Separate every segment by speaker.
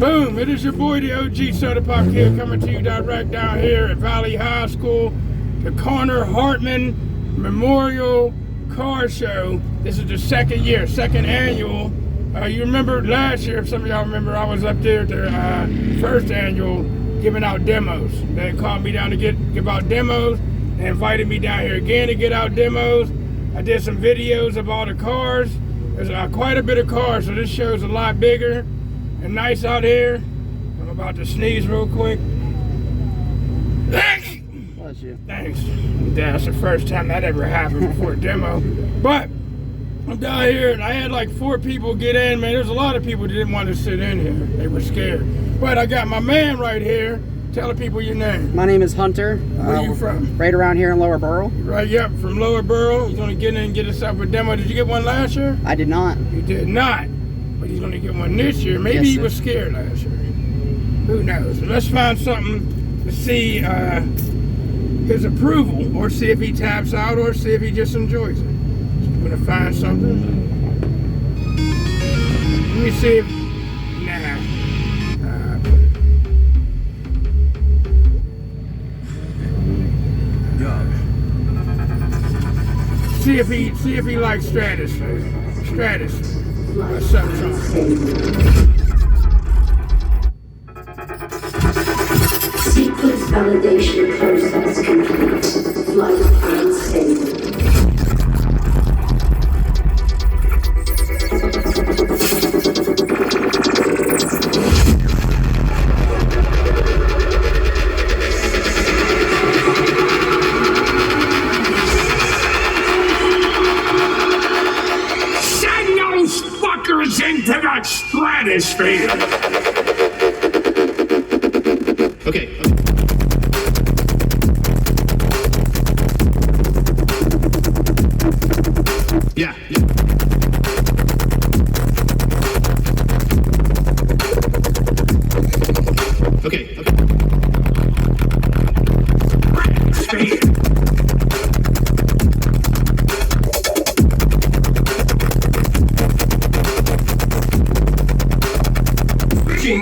Speaker 1: Boom, it is your boy, the OG Soda Pop Kid, coming to you direct down here at Valley High School, the Connor Hartman Memorial Car Show. This is the second annual. You remember last year, if some of y'all remember, I was up there at the first annual giving out demos. They called me down to give out demos. They invited me down here again to get out demos. I did some videos of all the cars. There's quite a bit of cars, so this show's a lot bigger and nice out here. I'm about to sneeze real quick.
Speaker 2: Bless you.
Speaker 1: Thanks. That's the first time that ever happened before a demo. But I'm down here and I had like 4 people get in. Man, there's a lot of people that didn't want to sit in here. They were scared. But I got my man right here. Tell the people your name.
Speaker 2: My name is Hunter.
Speaker 1: Where are you from?
Speaker 2: Right around here in Lower Borough.
Speaker 1: Right, yep, from Lower Borough. He's gonna get in and get himself a demo. Did you get one last year?
Speaker 2: I did not.
Speaker 1: You did not. But he's gonna get one this year. Maybe he was scared last year. Who knows? So let's find something to see his approval, or see if he taps out, or see if he just enjoys it. So I'm gonna find something. Let me see if, nah. See if he likes Stratus. Stratus.
Speaker 3: Sequence validation process complete. Flight unstable.
Speaker 1: Into that stratosphere.
Speaker 4: Okay. Yeah. Okay.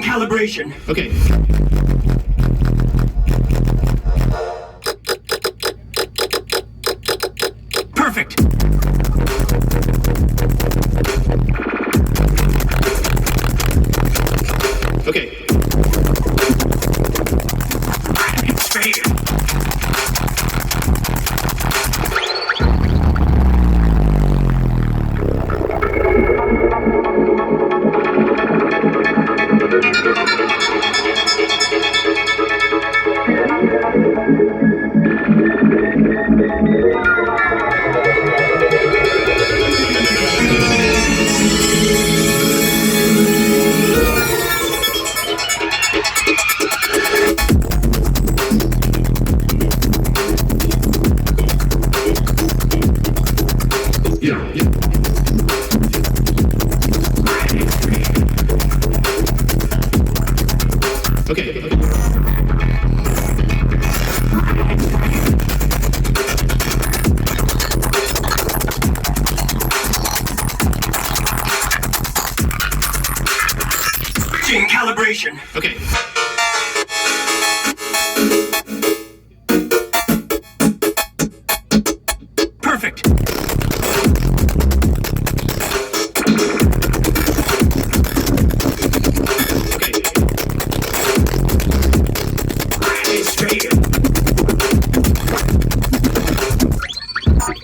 Speaker 1: Calibration.
Speaker 4: Okay.
Speaker 1: Perfect.
Speaker 4: Okay.
Speaker 1: Calibration.
Speaker 4: Okay.
Speaker 1: Perfect.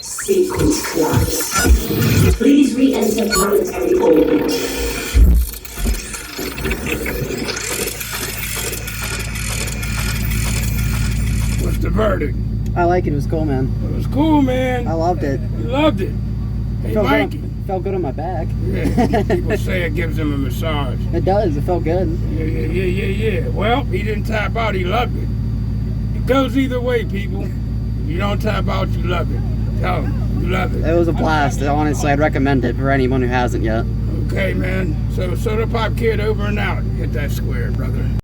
Speaker 3: Sequence collapse. Please re-enter planetary orbit.
Speaker 1: What's the verdict?
Speaker 2: I like it. It was cool, man.
Speaker 1: It was cool, man.
Speaker 2: I loved it.
Speaker 1: You loved it. Hey, Mikey.
Speaker 2: Felt good on my back.
Speaker 1: Yeah, people say it gives him a massage.
Speaker 2: It does. It felt good.
Speaker 1: Yeah. Well, he didn't tap out. He loved it. It goes either way, people. If you don't tap out, you love it. Tell him you love it.
Speaker 2: It was a blast. Honestly, I'd recommend it for anyone who hasn't yet.
Speaker 1: Okay, man. So Soda Pop Kid over and out. Hit that square, brother.